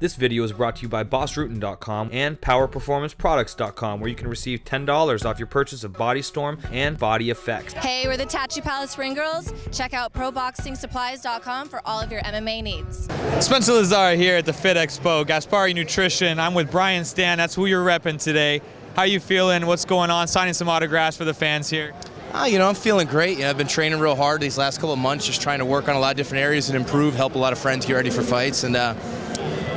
This video is brought to you by BossRootin.com and PowerPerformanceProducts.com, where you can receive $10 off your purchase of Body Storm and Body Effects. Hey, we're the Tattoo Palace Ring Girls. Check out ProBoxingSupplies.com for all of your MMA needs. Spencer Lazar here at the Fit Expo, Gaspari Nutrition. I'm with Brian Stann. That's who you're repping today. How you feeling? What's going on? Signing some autographs for the fans here. I'm feeling great. I've been training real hard these last couple of months, just trying to work on a lot of different areas and improve, help a lot of friends get ready for fights. And,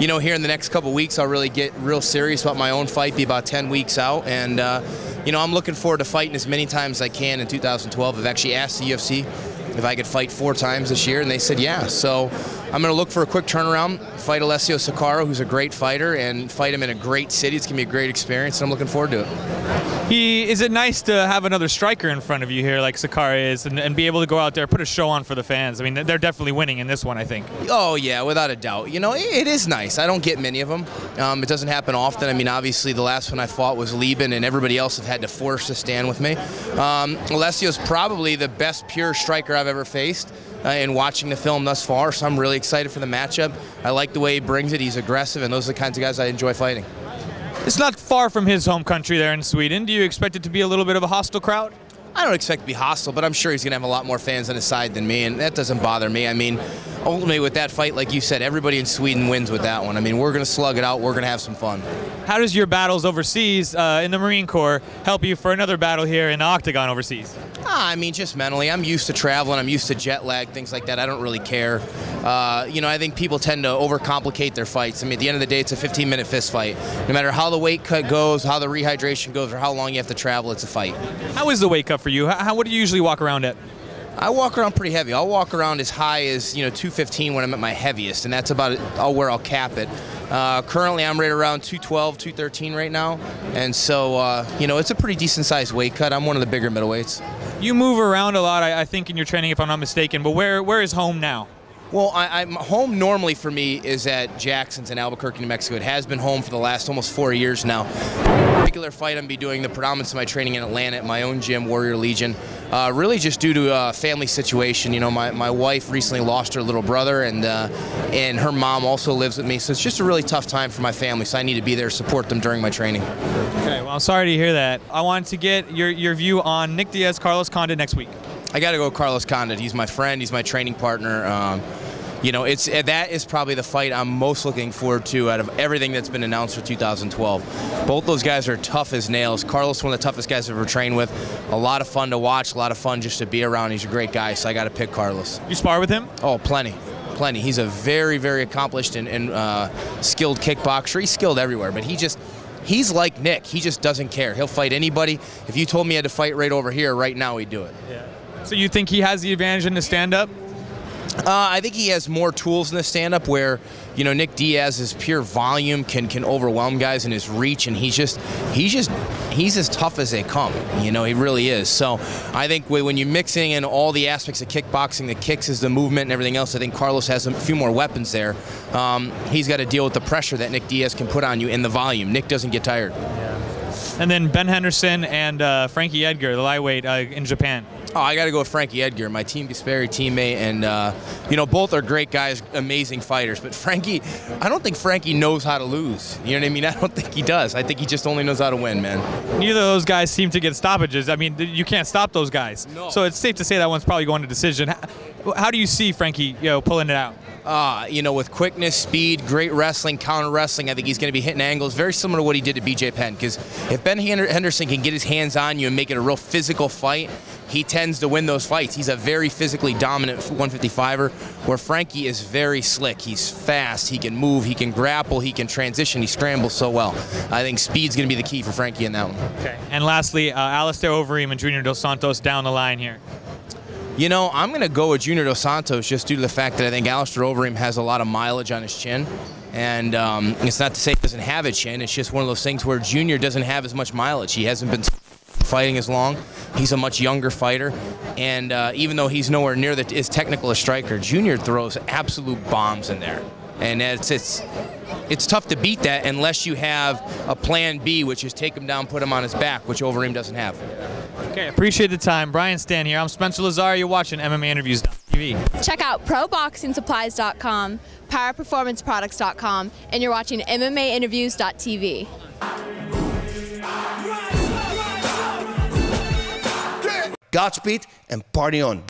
here in the next couple of weeks, I'll really get real serious about my own fight, be about 10 weeks out. And, I'm looking forward to fighting as many times as I can in 2012. I've actually asked the UFC if I could fight 4 times this year, and they said yeah. So I'm going to look for a quick turnaround, fight Alessio Sakara, who's a great fighter, and fight him in a great city. It's going to be a great experience, and I'm looking forward to it. Is it nice to have another striker in front of you here like Sakara is and be able to go out there, put a show on for the fans? I mean, they're definitely winning in this one, I think. Oh, yeah, without a doubt. It is nice. I don't get many of them. It doesn't happen often. I mean, obviously, the last one I fought was Lieben, and everybody else have had to force to stand with me. Alessio's probably the best pure striker I've ever faced in watching the film thus far, so I'm really excited for the matchup. I like the way he brings it. He's aggressive, and those are the kinds of guys I enjoy fighting. It's not far from his home country there in Sweden. Do you expect it to be a little bit of a hostile crowd? I don't expect to be hostile, but I'm sure he's going to have a lot more fans on his side than me, and that doesn't bother me. I mean, ultimately with that fight, like you said, everybody in Sweden wins with that one. I mean, we're going to slug it out. We're going to have some fun. How does your battles overseas in the Marine Corps help you for another battle here in the Octagon overseas? I mean, just mentally. I'm used to traveling. I'm used to jet lag, things like that. I don't really care. I think people tend to overcomplicate their fights. I mean, at the end of the day, it's a 15-minute fist fight. No matter how the weight cut goes, how the rehydration goes, or how long you have to travel, it's a fight. How is the weight cut for you? What do you usually walk around at? I walk around pretty heavy. I'll walk around as high as 215 when I'm at my heaviest, and that's about where I'll cap it. Currently, I'm right around 212, 213 right now, and so it's a pretty decent-sized weight cut. I'm one of the bigger middleweights. You move around a lot, I think, in your training, if I'm not mistaken. But where is home now? Well, I'm home normally for me is at Jackson's in Albuquerque, New Mexico. It has been home for the last almost 4 years now. The particular fight I'm be doing the predominance of my training in Atlanta at my own gym, Warrior Legion. Really just due to a family situation. My wife recently lost her little brother, and her mom also lives with me. So it's just a really tough time for my family. So I need to be there to support them during my training. Okay, well, I'm sorry to hear that. I wanted to get your view on Nick Diaz, Carlos Condit next week. I got to go with Carlos Condit. He's my friend. He's my training partner. That is probably the fight I'm most looking forward to out of everything that's been announced for 2012. Both those guys are tough as nails. Carlos, one of the toughest guys I've ever trained with. A lot of fun to watch, a lot of fun just to be around. He's a great guy, so I got to pick Carlos. You spar with him? Oh, plenty. He's a very, very accomplished and skilled kickboxer. He's skilled everywhere, but he's like Nick. He just doesn't care. He'll fight anybody. If you told me he had to fight right over here, right now, he'd do it. Yeah. So you think he has the advantage in the stand-up? I think he has more tools in the stand-up where, Nick Diaz's pure volume can overwhelm guys in his reach, and he's as tough as they come. He really is. So I think when you're mixing in all the aspects of kickboxing, the kicks is the movement and everything else, I think Carlos has a few more weapons there. He's got to deal with the pressure that Nick Diaz can put on you in the volume. Nick doesn't get tired. And then Ben Henderson and Frankie Edgar, the lightweight in Japan. Oh, I got to go with Frankie Edgar, my Team Gaspari teammate, and both are great guys, amazing fighters. But Frankie, I don't think Frankie knows how to lose. You know what I mean? I don't think he does. I think he just only knows how to win, man. Neither of those guys seem to get stoppages. I mean, you can't stop those guys. No. So it's safe to say that one's probably going to decision. How do you see Frankie, pulling it out? With quickness, speed, great wrestling, counter wrestling, I think he's going to be hitting angles very similar to what he did to BJ Penn. Because if Ben Henderson can get his hands on you and make it a real physical fight, he tends to win those fights. He's a very physically dominant 155er, where Frankie is very slick. He's fast, he can move, he can grapple, he can transition, he scrambles so well. I think speed's going to be the key for Frankie in that one. Okay. And lastly, Alistair Overeem and Junior Dos Santos down the line here. I'm going to go with Junior Dos Santos just due to the fact that I think Alistair Overeem has a lot of mileage on his chin. And it's not to say he doesn't have a chin. It's just one of those things where Junior doesn't have as much mileage. He hasn't been fighting as long. He's a much younger fighter. And even though he's nowhere near as technical a striker, Junior throws absolute bombs in there. And it's tough to beat that unless you have a plan B, which is take him down, put him on his back, which Overeem doesn't have. Okay, appreciate the time. Brian Stann here. I'm Spencer Lazar. You're watching MMA Interviews. TV. Check out ProBoxingSupplies.com, PowerPerformanceProducts.com, and you're watching MMAinterviews.tv. Godspeed and party on.